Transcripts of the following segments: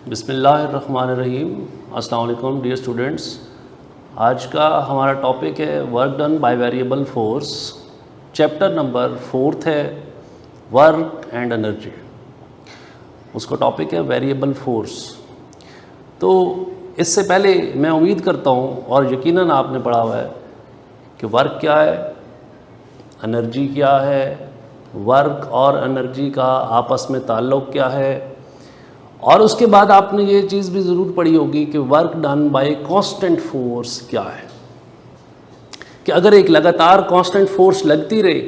बिस्मिल्लाहिर्रहमानिर्रहीम। अस्सलाम वालेकुम डियर स्टूडेंट्स। आज का हमारा टॉपिक है work done by variable force. Chapter number 4 है वर्क एंड एनर्जी। उसका टॉपिक है वेरिएबल फोर्स। तो इससे पहले मैं उम्मीद करता हूँ और यकीनन आपने पढ़ा हुआ है कि वर्क क्या है, एनर्जी क्या है, वर्क और एनर्जी का आपस में ताल्लुक़ क्या है, और उसके बाद आपने ये चीज़ भी ज़रूर पढ़ी होगी कि work done bye constant force क्या है। कि अगर एक लगातार कांस्टेंट फोर्स लगती रहे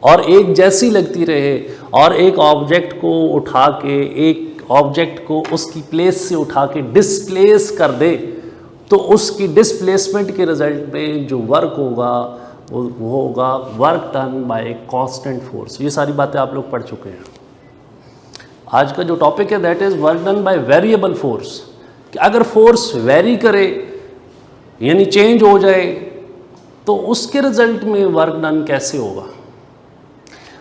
और एक जैसी लगती रहे और एक ऑब्जेक्ट को उठा के एक ऑब्जेक्ट को उसकी प्लेस से उठा के डिस्प्लेस कर दे, तो उसकी डिस्प्लेसमेंट के रिजल्ट में जो वर्क होगा वो होगा work done bye constant force. ये सारी बातें आप लोग पढ़ चुके हैं। आज का जो टॉपिक है that is work done by variable force. कि अगर फोर्स वेरी करे यानी चेंज हो जाए तो उसके रिजल्ट में वर्क डन कैसे होगा।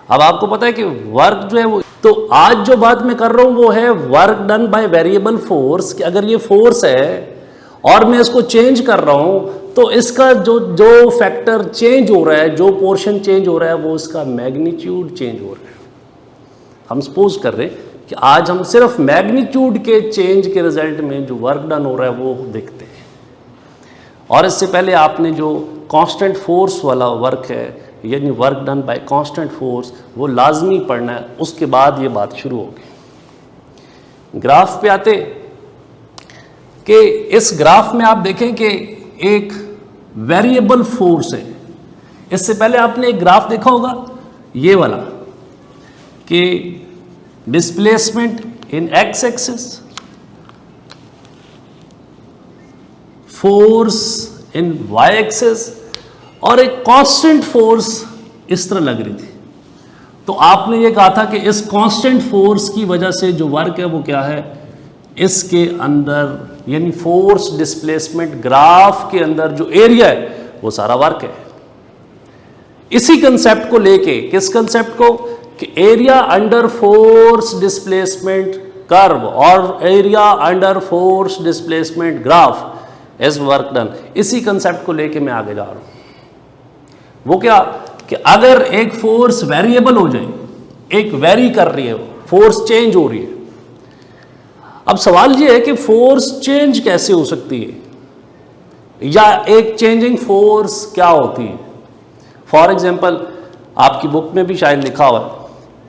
अब आपको पता है कि वर्क जो है वो, तो आज जो बात मैं कर रहा हूँ वो है work done by variable force. कि अगर ये फोर्स है और मैं इसको चेंज कर रहा हूँ तो इसका जो फैक्टर चेंज हो रहा है, जो पोर्शन चेंज हो रहा है, वो इसका मैग्नीट्यूड चेंज हो रहा है। हम सपोज कर रहे हैं कि आज हम सिर्फ मैग्नीट्यूड के चेंज के रिजल्ट में जो वर्क डन हो रहा है वो देखते हैं। और इससे पहले आपने जो कांस्टेंट फोर्स वाला वर्क है यानी work done bye constant force वो लाजमी पढ़ना है, उसके बाद ये बात शुरू होगी। ग्राफ पे आते कि इस ग्राफ में आप देखें कि एक वेरिएबल फोर्स है। इससे पहले आपने एक ग्राफ देखा होगा ये वाला कि displacement in X axis, force in Y axis और एक कांस्टेंट फोर्स इस तरह लग रही थी। तो आपने ये कहा था कि इस कांस्टेंट फोर्स की वजह से जो वर्क है वो क्या है, इसके अंदर यानी फोर्स डिस्प्लेसमेंट ग्राफ के अंदर जो एरिया है वो सारा वर्क है। इसी कंसेप्ट को लेके, किस कंसेप्ट को, कि area under force displacement curve और area under force displacement graph is work done, इसी कंसेप्ट को लेके मैं आगे जा रहा हूं। वो क्या कि अगर एक फोर्स वेरिएबल हो जाए, एक वेरी कर रही है, फोर्स चेंज हो रही है। अब सवाल ये है कि फोर्स चेंज कैसे हो सकती है या एक चेंजिंग फोर्स क्या होती है। फॉर एग्जाम्पल आपकी बुक में भी शायद लिखा हुआ है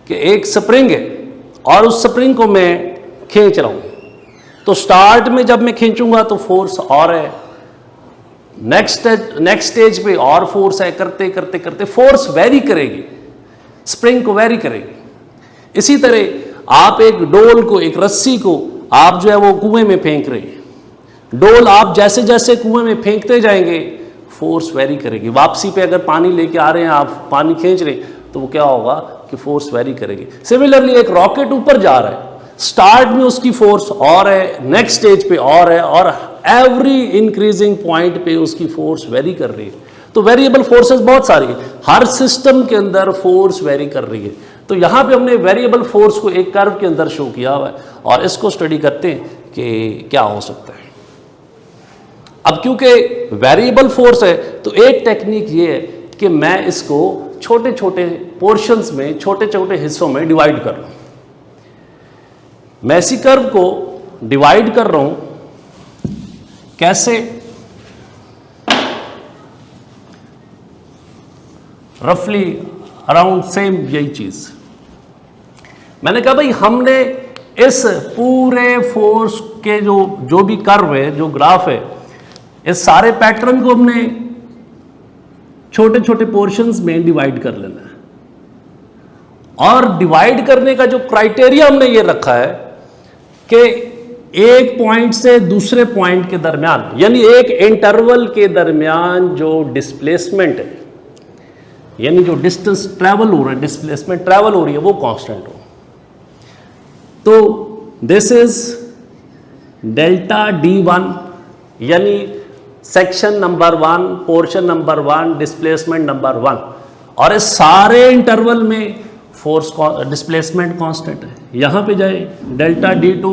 कि एक स्प्रिंग है और उस स्प्रिंग को मैं खींच रहा हूं, तो स्टार्ट में जब मैं खींचूंगा तो फोर्स और है, नेक्स्ट स्टेज पे और फोर्स है, करते करते करते फोर्स वेरी करेगी, स्प्रिंग को वेरी करेगी। इसी तरह आप एक डोल को, एक रस्सी को आप जो है वो कुएं में फेंक रहे हैं, डोल आप जैसे जैसे कुएं में फेंकते जाएंगे फोर्स वेरी करेगी। वापसी पे अगर पानी लेके आ रहे हैं, आप पानी खींच रहे हैं, तो वो क्या होगा कि फोर्स वेरी करेगी। सिमिलरली एक रॉकेट ऊपर जा रहा है, स्टार्ट में उसकी फोर्स और है, नेक्स्ट स्टेज पे और है, और एवरी इंक्रीजिंग पॉइंट पे उसकी फोर्स वेरी कर रही है। तो वेरिएबल फोर्सेस बहुत सारी है, हर सिस्टम के अंदर फोर्स वेरी कर रही है। तो यहां पे हमने वेरिएबल फोर्स को एक कर्व के अंदर शो किया हुआ है और इसको स्टडी करते हैं कि क्या हो सकता है। अब क्योंकि वेरिएबल फोर्स है तो एक टेक्निक ये है कि मैं इसको छोटे छोटे पोर्शंस में, छोटे छोटे हिस्सों में डिवाइड कर रहा हूं। मैं इसी कर्व को डिवाइड कर रहा हूं, कैसे, रफली अराउंड सेम यही चीज। मैंने कहा भाई हमने इस पूरे फोर्स के जो भी कर्व है, जो ग्राफ है, इस सारे पैटर्न को हमने छोटे छोटे पोर्शंस में डिवाइड कर लेना है। और डिवाइड करने का जो क्राइटेरिया हमने ये रखा है कि एक पॉइंट से दूसरे पॉइंट के दरमियान यानी एक इंटरवल के दरमियान जो डिस्प्लेसमेंट है यानी जो डिस्टेंस ट्रैवल हो रहा है, डिस्प्लेसमेंट ट्रैवल हो रही है, वो कांस्टेंट हो। तो दिस इज डेल्टा D1 यानी section number 1, portion number 1, displacement number 1, और इस सारे इंटरवल में फोर्स डिस्प्लेसमेंट कांस्टेंट है। यहाँ पे जाए डेल्टा D2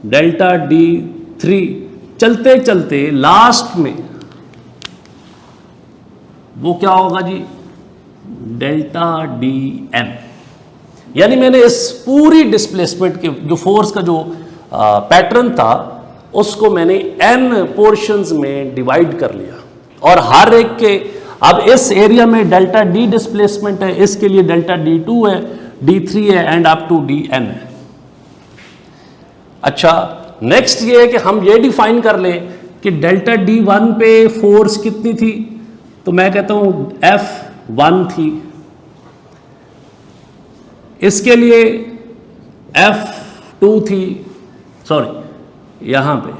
डेल्टा D3, चलते चलते लास्ट में वो क्या होगा जी, डेल्टा DN। यानी मैंने इस पूरी डिस्प्लेसमेंट के जो फोर्स का जो पैटर्न था उसको मैंने n पोर्शंस में डिवाइड कर लिया, और हर एक के अब इस एरिया में डेल्टा D डिस्प्लेसमेंट है, इसके लिए डेल्टा D2 है, D3 है एंड अप टू DN है। अच्छा, नेक्स्ट ये है कि हम ये डिफाइन कर लें कि डेल्टा D1 पे फोर्स कितनी थी, तो मैं कहता हूं F1 थी, इसके लिए F2 थी, सॉरी यहां पे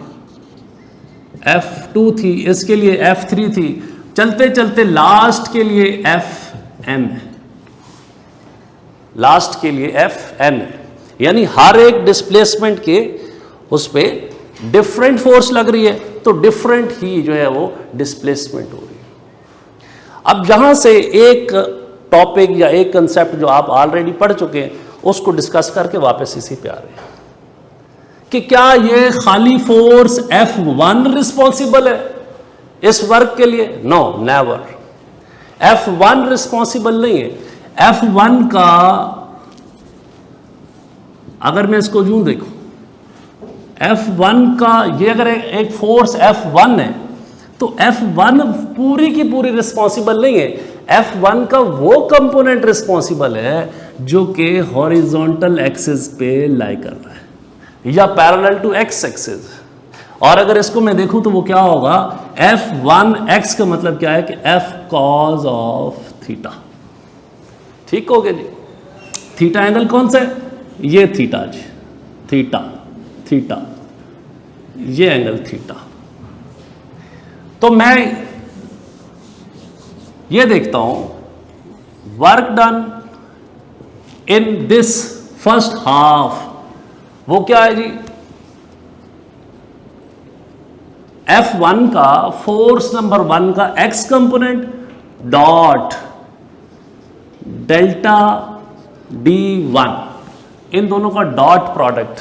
F2 थी, इसके लिए F3 थी, चलते चलते लास्ट के लिए Fn है, लास्ट के लिए Fn है। यानी हर एक डिस्प्लेसमेंट के उस पे डिफरेंट फोर्स लग रही है, तो डिफरेंट ही जो है वो डिस्प्लेसमेंट हो रही है। अब यहां से एक टॉपिक या एक कंसेप्ट जो आप ऑलरेडी पढ़ चुके हैं उसको डिस्कस करके वापस इसी पे आ रहे हैं कि क्या ये खाली फोर्स F1 रिस्पॉन्सिबल है इस वर्क के लिए? No, never. F1 रिस्पॉन्सिबल नहीं है। F1 का अगर मैं इसको यूं देखूं, F1 का ये अगर एक फोर्स F1 है तो F1 पूरी की पूरी रिस्पॉन्सिबल नहीं है। F1 का वो कंपोनेंट रिस्पॉन्सिबल है जो कि हॉरिजॉन्टल एक्सिस पे लाई कर रहा है या पैरेलल टू एक्स एक्सिस। और अगर इसको मैं देखूं तो वो क्या होगा, F1x का मतलब क्या है कि F कॉज ऑफ थीटा। ठीक हो गया जी। थीटा एंगल कौन सा है? ये थीटा जी, थीटा थीटा, ये एंगल थीटा। तो मैं ये देखता हूं work done in this first half, वो क्या है जी, F1 का फोर्स नंबर 1 का x component dot delta D1, इन दोनों का डॉट प्रोडक्ट।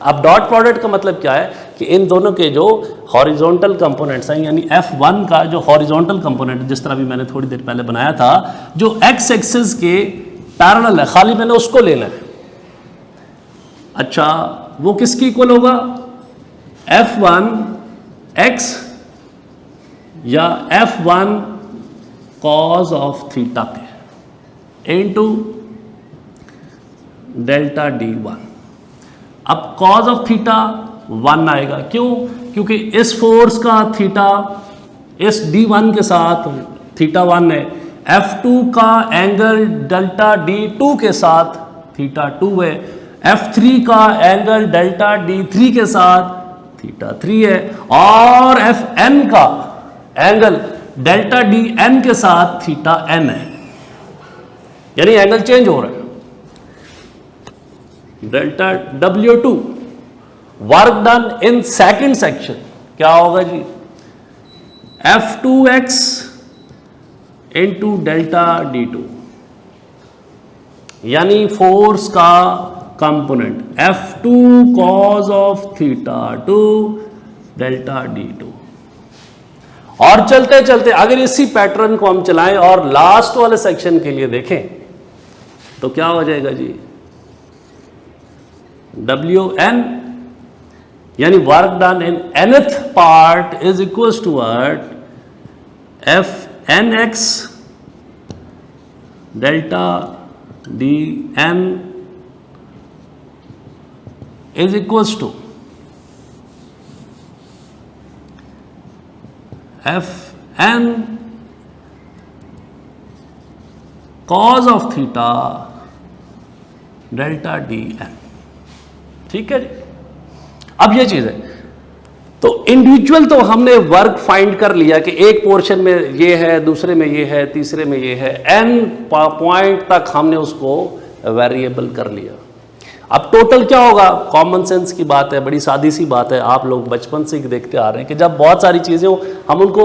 अब डॉट प्रोडक्ट का मतलब क्या है कि इन दोनों के जो हॉरिजॉन्टल कंपोनेंट्स हैं, यानी F1 का जो हॉरिजॉन्टल कंपोनेंट जिस तरह भी मैंने थोड़ी देर पहले बनाया था, जो x एक्सिस के पैरेलल है, खाली मैंने उसको लेना है। अच्छा, वो किसकी इक्वल होगा? F1x या F1 कॉज ऑफ थीटा के इनटू डेल्टा D1। अब कॉज ऑफ थीटा 1 आएगा, क्यों? क्योंकि इस फोर्स का थीटा इस D1 के साथ थीटा 1 है, F2 का एंगल डेल्टा D2 के साथ थीटा 2 है, F3 का एंगल डेल्टा D3 के साथ थीटा 3 है, और Fn का एंगल डेल्टा Dn के साथ थीटा n है। यानी एंगल चेंज हो रहा है। Delta W2 work done in second section क्या होगा जी? F2x इंटू डेल्टा D2, यानी फोर्स का component F2 cause of theta 2 delta D2। और चलते चलते अगर इसी पैटर्न को हम चलाएं और लास्ट वाले सेक्शन के लिए देखें तो क्या हो जाएगा जी? Wn यानी work done in nth part is equal to Fnx delta Dn is equal to Fn cos of theta delta Dn। ठीक है जी। अब ये चीज है, तो इंडिविजुअल तो हमने वर्क फाइंड कर लिया कि एक पोर्शन में ये है, दूसरे में ये है, तीसरे में ये है, n पॉइंट तक हमने उसको वेरिएबल कर लिया। अब टोटल क्या होगा? कॉमन सेंस की बात है, बड़ी सादी सी बात है, आप लोग बचपन से देखते आ रहे हैं कि जब बहुत सारी चीजें हो हम उनको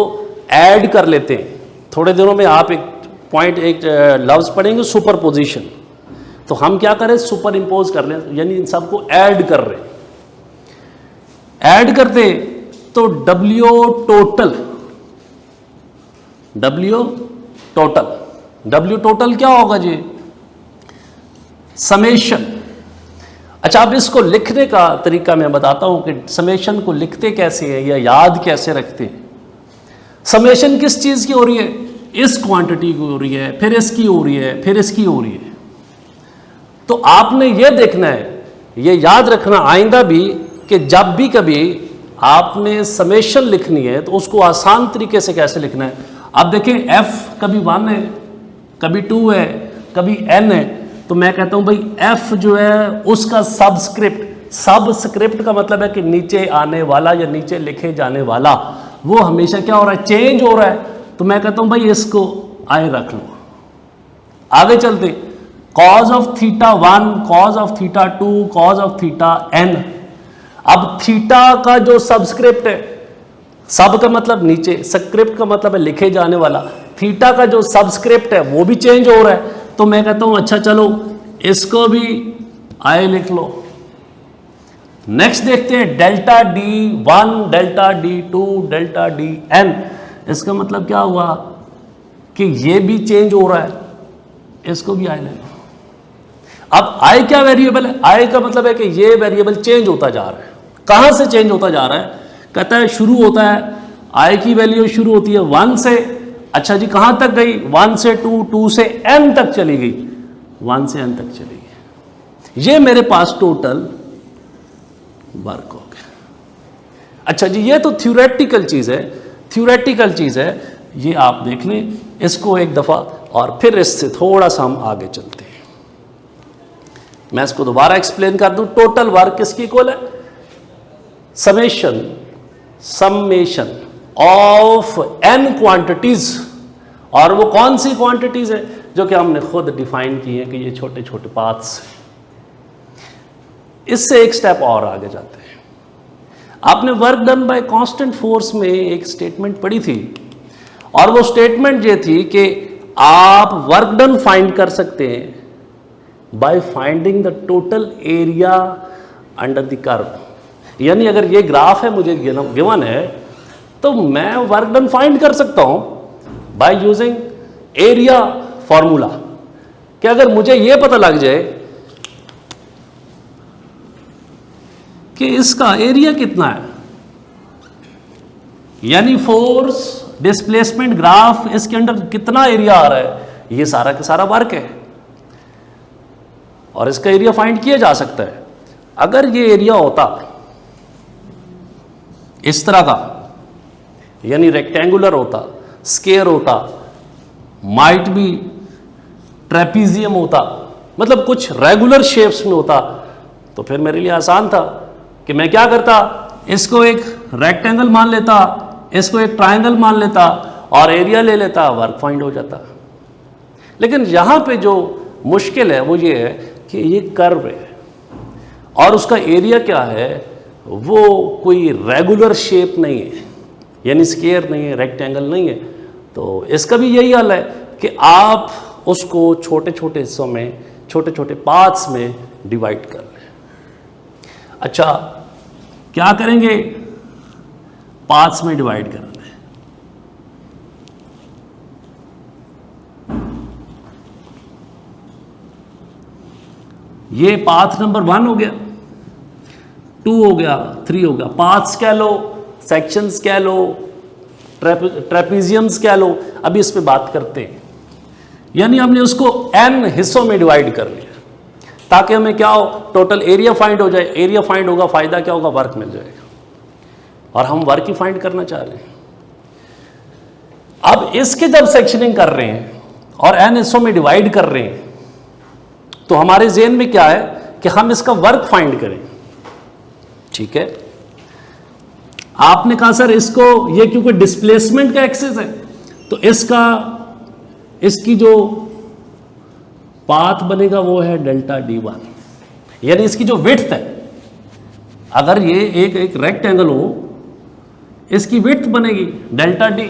ऐड कर लेते हैं। थोड़े दिनों में आप एक पॉइंट, एक लफ्ज पढ़ेंगे सुपरपोजिशन, तो हम क्या करें? सुपर इम्पोज कर लें, यानी इन सबको ऐड कर रहे हैं। ऐड करते तो W टोटल, W टोटल क्या होगा जी? समेशन। अच्छा, अब इसको लिखने का तरीका मैं बताता हूं कि समेशन को लिखते कैसे हैं या याद कैसे रखते हैं। समेशन किस चीज की हो रही है? इस क्वांटिटी की हो रही है, फिर इसकी हो रही है, फिर इसकी हो रही है। तो आपने ये देखना है, ये याद रखना आइंदा भी, कि जब भी कभी आपने समेशन लिखनी है तो उसको आसान तरीके से कैसे लिखना है। अब देखें, f कभी 1 है, कभी 2 है, कभी n है, तो मैं कहता हूं भाई f जो है उसका सबस्क्रिप्ट का मतलब है कि नीचे आने वाला या नीचे लिखे जाने वाला, वो हमेशा क्या हो रहा है? चेंज हो रहा है। तो मैं कहता हूं भाई इसको I रख लो। आगे चलते, cos of theta 1, cos of theta 2, cos of theta n। अब थीटा का जो सबस्क्रिप्ट है, सब का मतलब नीचे, स्क्रिप्ट का मतलब है लिखे जाने वाला, थीटा का जो सबस्क्रिप्ट है वो भी चेंज हो रहा है। तो मैं कहता हूं अच्छा चलो इसको भी I लिख लो। नेक्स्ट देखते हैं delta D1, delta D2, delta Dn। इसका मतलब क्या हुआ कि ये भी चेंज हो रहा है, इसको भी I ले लो। अब I क्या वेरिएबल है? I का मतलब है कि ये वेरिएबल चेंज होता जा रहा है। कहां से चेंज होता जा रहा है? कहता है शुरू होता है, I की वैल्यू शुरू होती है 1 से। अच्छा जी, कहां तक गई? 1 से 2, 2 से n तक चली गई, 1 से n तक चली गई। ये मेरे पास टोटल वर्क हो गया। अच्छा जी, ये तो थ्योरेटिकल चीज है, थ्योरेटिकल चीज है, ये आप देख लें इसको एक दफा, और फिर इससे थोड़ा सा हम आगे चलते हैं। मैं इसको दोबारा एक्सप्लेन कर दूं। टोटल वर्क किसकी इक्वल है? Summation of n quantities. और वो कौन सी क्वांटिटीज है? जो कि हमने खुद डिफाइन की है कि ये छोटे छोटे पाथ्स। इससे एक स्टेप और आगे जाते हैं। आपने work done bye constant force में एक स्टेटमेंट पढ़ी थी, और वो स्टेटमेंट ये थी कि आप वर्क डन फाइंड कर सकते हैं by finding the total area under the curve. यानी अगर ये ग्राफ है मुझे गिवन है, तो मैं वर्क डन फाइंड कर सकता हूं बाय यूजिंग एरिया फॉर्मूला। कि अगर मुझे ये पता लग जाए कि इसका एरिया कितना है, यानी फोर्स डिस्प्लेसमेंट ग्राफ, इसके अंदर कितना एरिया आ रहा है, ये सारा का सारा वर्क है, और इसका एरिया फाइंड किया जा सकता है। अगर ये एरिया होता इस तरह का, यानी रेक्टेंगुलर होता, स्क्वायर होता, माइट भी ट्रेपीजियम होता, मतलब कुछ रेगुलर शेप्स में होता, तो फिर मेरे लिए आसान था कि मैं क्या करता, इसको एक रेक्टेंगल मान लेता, इसको एक ट्रायंगल मान लेता, और एरिया ले लेता, वर्क फाइंड हो जाता। लेकिन यहां पे जो मुश्किल है वो ये है कि ये कर्व है, और उसका एरिया क्या है, वो कोई रेगुलर शेप नहीं है, यानी स्क्वायर नहीं है, रेक्टेंगल नहीं है। तो इसका भी यही हाल है कि आप उसको छोटे छोटे हिस्सों में, छोटे छोटे पार्ट्स में डिवाइड कर लें। अच्छा, क्या करेंगे? पार्ट्स में डिवाइड कर लें। ये पाथ नंबर 1 हो गया, 2 हो गया, 3 हो गया। पाथ्स कह लो, सेक्शंस कह लो, ट्रेपीजियम्स कह लो। अभी इस पे बात करते हैं। यानी हमने उसको n हिस्सों में डिवाइड कर लिया, ताकि हमें क्या हो, टोटल एरिया फाइंड हो जाए। एरिया फाइंड होगा, फायदा क्या होगा, वर्क मिल जाएगा, और हम वर्क ही फाइंड करना चाह रहे हैं। अब इसके जब सेक्शनिंग कर रहे हैं और n हिस्सों में डिवाइड कर रहे हैं, तो हमारे ज़हन में क्या है कि हम इसका वर्क फाइंड करें। ठीक है, आपने कहा सर इसको, ये क्योंकि डिस्प्लेसमेंट का एक्सिस है, तो इसकी जो पाथ बनेगा वो है डेल्टा D1, यानी इसकी जो विड्थ है, अगर ये एक रेक्टेंगल हो, इसकी विड्थ बनेगी डेल्टा D,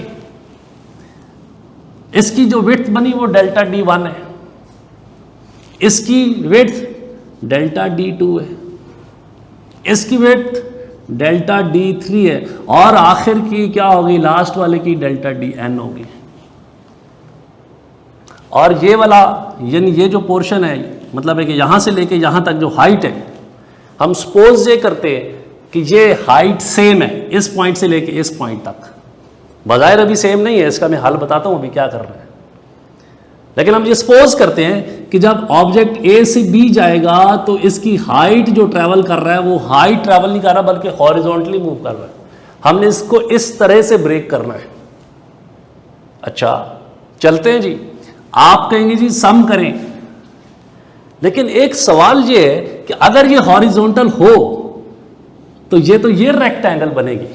इसकी जो विड्थ बनी वो डेल्टा D1 है, इसकी विड्थ डेल्टा D2 है, इसकी विड्थ डेल्टा डी 3 है, और आखिर की क्या होगी, लास्ट वाले की डेल्टा डी एन होगी। और ये वाला यानी ये जो पोर्शन है, मतलब है कि यहाँ से लेके यहाँ तक जो हाइट है, हम सपोज ये करते हैं कि ये हाइट सेम है इस पॉइंट से लेके इस पॉइंट तक। बजायर अभी सेम नहीं है, इसका मैं हल बताता हूँ अभी क्या कर रहे हैं। लेकिन हम ये सपोज करते हैं कि जब ऑब्जेक्ट ए से बी जाएगा तो इसकी हाइट जो ट्रैवल कर रहा है वो हाइट ट्रैवल नहीं कर रहा बल्कि हॉरिजॉन्टली मूव कर रहा है। हमने इसको इस तरह से ब्रेक करना है। अच्छा चलते हैं जी। आप कहेंगे जी सम करें, लेकिन एक सवाल ये है कि अगर ये हॉरिजॉन्टल हो तो ये रेक्टेंगल बनेगी,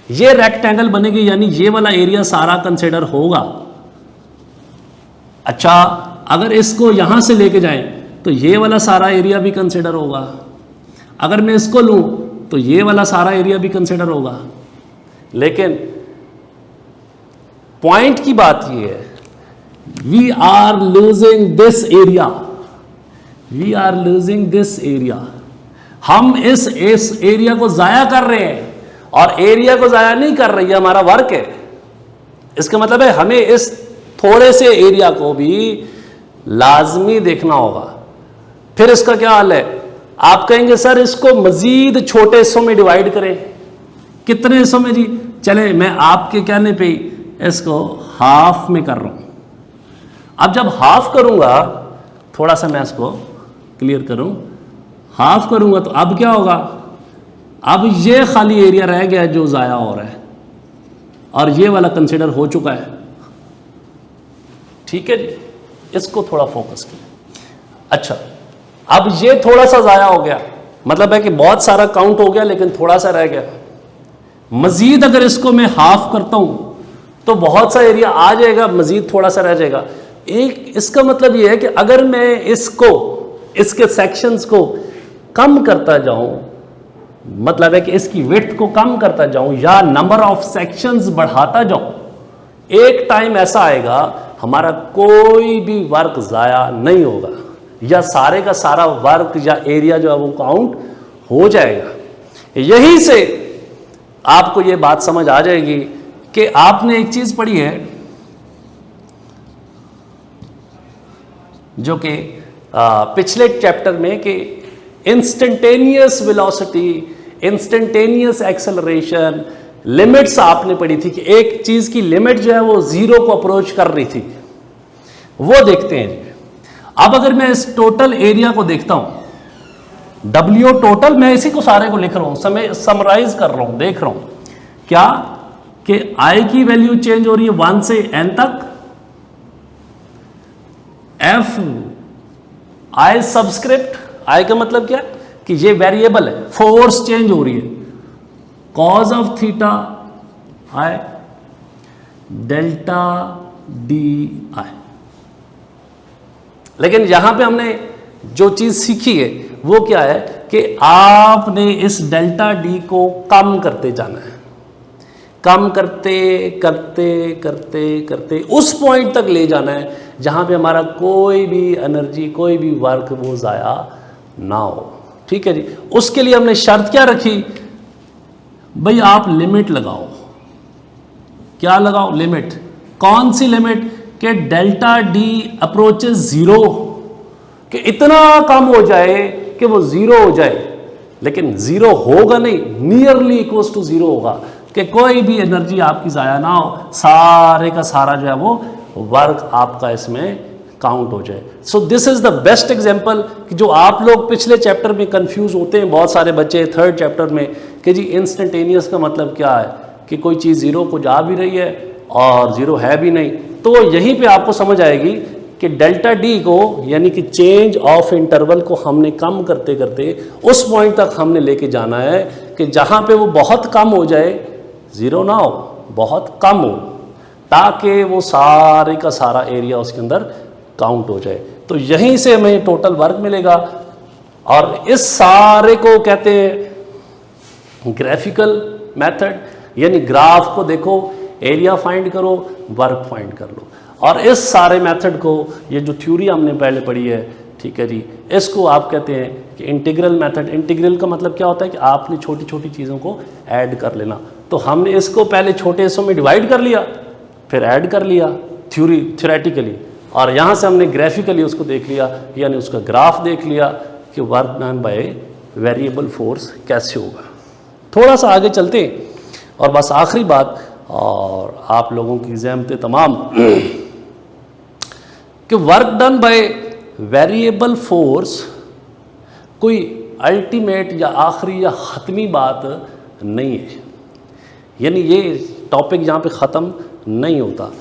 ये रेक्टेंगल बनेगी, यानी ये वाला एरिया सारा कंसिडर होगा। अच्छा अगर इसको यहां से लेके जाएं तो ये वाला सारा एरिया भी कंसिडर होगा। अगर मैं इसको लूं तो ये वाला सारा एरिया भी कंसिडर होगा। लेकिन पॉइंट की बात ये है, we are losing this area, we are losing this area. हम इस एरिया को जाया कर रहे हैं, और एरिया को जाया नहीं कर रही है, हमारा वर्क है। इसका मतलब है हमें इस थोड़े से एरिया को भी लाजमी देखना होगा। फिर इसका क्या हाल है, आप कहेंगे सर इसको मजीद छोटे हिस्सों में डिवाइड करें। कितने हिस्सों में जी? चले मैं आपके कहने पे इसको हाफ में कर रहा हूं। अब जब हाफ करूंगा, थोड़ा सा मैं इसको क्लियर करूं, हाफ करूंगा तो अब क्या होगा, अब ये खाली एरिया रह गया जो जाया हो रहा है, और ये वाला कंसिडर हो चुका है। ठीक है जी, इसको थोड़ा फोकस किया। अच्छा अब ये थोड़ा सा जाया हो गया, मतलब है कि बहुत सारा काउंट हो गया लेकिन थोड़ा सा रह गया। मजीद अगर इसको मैं हाफ करता हूं तो बहुत सा एरिया आ जाएगा, मजीद थोड़ा सा रह जाएगा। एक इसका मतलब ये है कि अगर मैं इसको, इसके सेक्शंस को कम करता जाऊं, मतलब है कि इसकी विड्थ को कम करता जाऊं या नंबर ऑफ सेक्शंस बढ़ाता जाऊं, एक टाइम ऐसा आएगा हमारा कोई भी वर्क जाया नहीं होगा, या सारे का सारा वर्क या एरिया जो है वो काउंट हो जाएगा। यहीं से आपको ये बात समझ आ जाएगी कि आपने एक चीज पढ़ी है जो कि पिछले चैप्टर में कि instantaneous velocity, instantaneous acceleration, limits आपने पढ़ी थी कि एक चीज की लिमिट जो है वो जीरो को अप्रोच कर रही थी। वो देखते हैं। अब अगर मैं इस टोटल एरिया को देखता हूं, डब्ल्यू टोटल, मैं इसी को सारे को लिख रहा हूं, समराइज कर रहा हूं, देख रहा हूं क्या कि आई की वैल्यू चेंज हो रही है 1 से n तक, एफ आई सबस्क्रिप्ट, आई का मतलब क्या कि ये वेरिएबल है, फोर्स चेंज हो रही है, cause of theta I delta D I. लेकिन यहां पे हमने जो चीज सीखी है वो क्या है कि आपने इस डेल्टा डी को कम करते जाना है, कम करते करते करते करते उस पॉइंट तक ले जाना है जहां पे हमारा कोई भी एनर्जी, कोई भी वर्क वो जाया ना हो। ठीक है जी। उसके लिए हमने शर्त क्या रखी भाई, आप लिमिट लगाओ। क्या लगाओ? लिमिट। कौन सी लिमिट? कि डेल्टा डी अप्रोचेस जीरो, कि इतना कम हो जाए कि वो जीरो हो जाए, लेकिन जीरो होगा नहीं, नियरली इक्वल्स टू जीरो होगा, कि कोई भी एनर्जी आपकी जाया ना हो, सारे का सारा जो है वो वर्क आपका इसमें काउंट हो जाए। So this is the best example कि जो आप लोग पिछले चैप्टर में कंफ्यूज होते हैं बहुत सारे बच्चे थर्ड चैप्टर में कि जी इंस्टेंटेनियस का मतलब क्या है, कि कोई चीज़ जीरो को जा भी रही है और जीरो है भी नहीं। तो यहीं पे आपको समझ आएगी कि डेल्टा डी को, यानी कि चेंज ऑफ इंटरवल को हमने कम करते करते उस पॉइंट तक हमने लेके जाना है कि जहाँ पे वो बहुत कम हो जाए, ज़ीरो ना हो, बहुत कम हो, ताकि वो सारे का सारा एरिया उसके अंदर काउंट हो जाए। तो यहीं से हमें टोटल वर्क मिलेगा। और इस सारे को कहते हैं ग्राफिकल मेथड, यानी ग्राफ को देखो, एरिया फाइंड करो, वर्क फाइंड कर लो। और इस सारे मेथड को, ये जो थ्योरी हमने पहले पढ़ी है, ठीक है जी। इसको आप कहते हैं कि इंटीग्रल मेथड। इंटीग्रल का मतलब क्या होता है कि आपने छोटी छोटी चीज़ों को ऐड कर लेना। तो हमने इसको पहले छोटे हिस्सों में डिवाइड कर लिया, फिर ऐड कर लिया थ्योरेटिकली, और यहाँ से हमने ग्राफिकली उसको देख लिया, यानी उसका ग्राफ देख लिया कि work done by variable force कैसे होगा। थोड़ा सा आगे चलते हैं और बस आखिरी बात, और आप लोगों की ज़हमत तमाम कि work done by variable force कोई अल्टीमेट या आखिरी या ख़त्मी बात नहीं है, यानी ये टॉपिक यहाँ पे ख़त्म नहीं होता।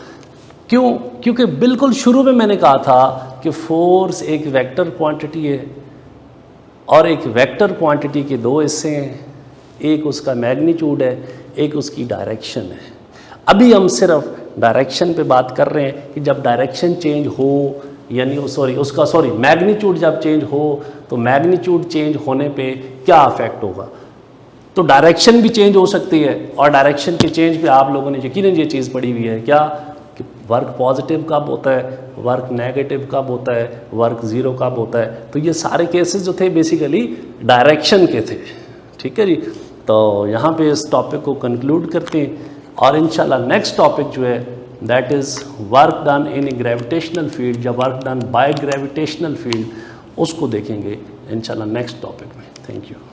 क्यों? क्योंकि बिल्कुल शुरू में मैंने कहा था कि फोर्स एक वेक्टर क्वांटिटी है, और एक वेक्टर क्वांटिटी के दो हिस्से हैं, एक उसका मैग्नीट्यूड है, एक उसकी डायरेक्शन है। अभी हम सिर्फ डायरेक्शन पे बात कर रहे हैं कि जब डायरेक्शन चेंज हो, यानी मैग्नीट्यूड जब चेंज हो तो मैग्नीट्यूड चेंज होने पे क्या इफेक्ट होगा। तो डायरेक्शन भी चेंज हो सकती है, और डायरेक्शन के चेंज पे आप लोगों ने यकीनन ये चीज़ पढ़ी हुई है क्या, कि वर्क पॉजिटिव कब होता है, वर्क नेगेटिव कब होता है, वर्क ज़ीरो कब होता है। तो ये सारे केसेस जो थे बेसिकली डायरेक्शन के थे, ठीक है जी। तो यहाँ पे इस टॉपिक को कंक्लूड करते हैं, और इंशाल्लाह नेक्स्ट टॉपिक जो है that is work done in a gravitational field या work done by gravitational field, उसको देखेंगे इंशाल्लाह नेक्स्ट टॉपिक में। Thank you.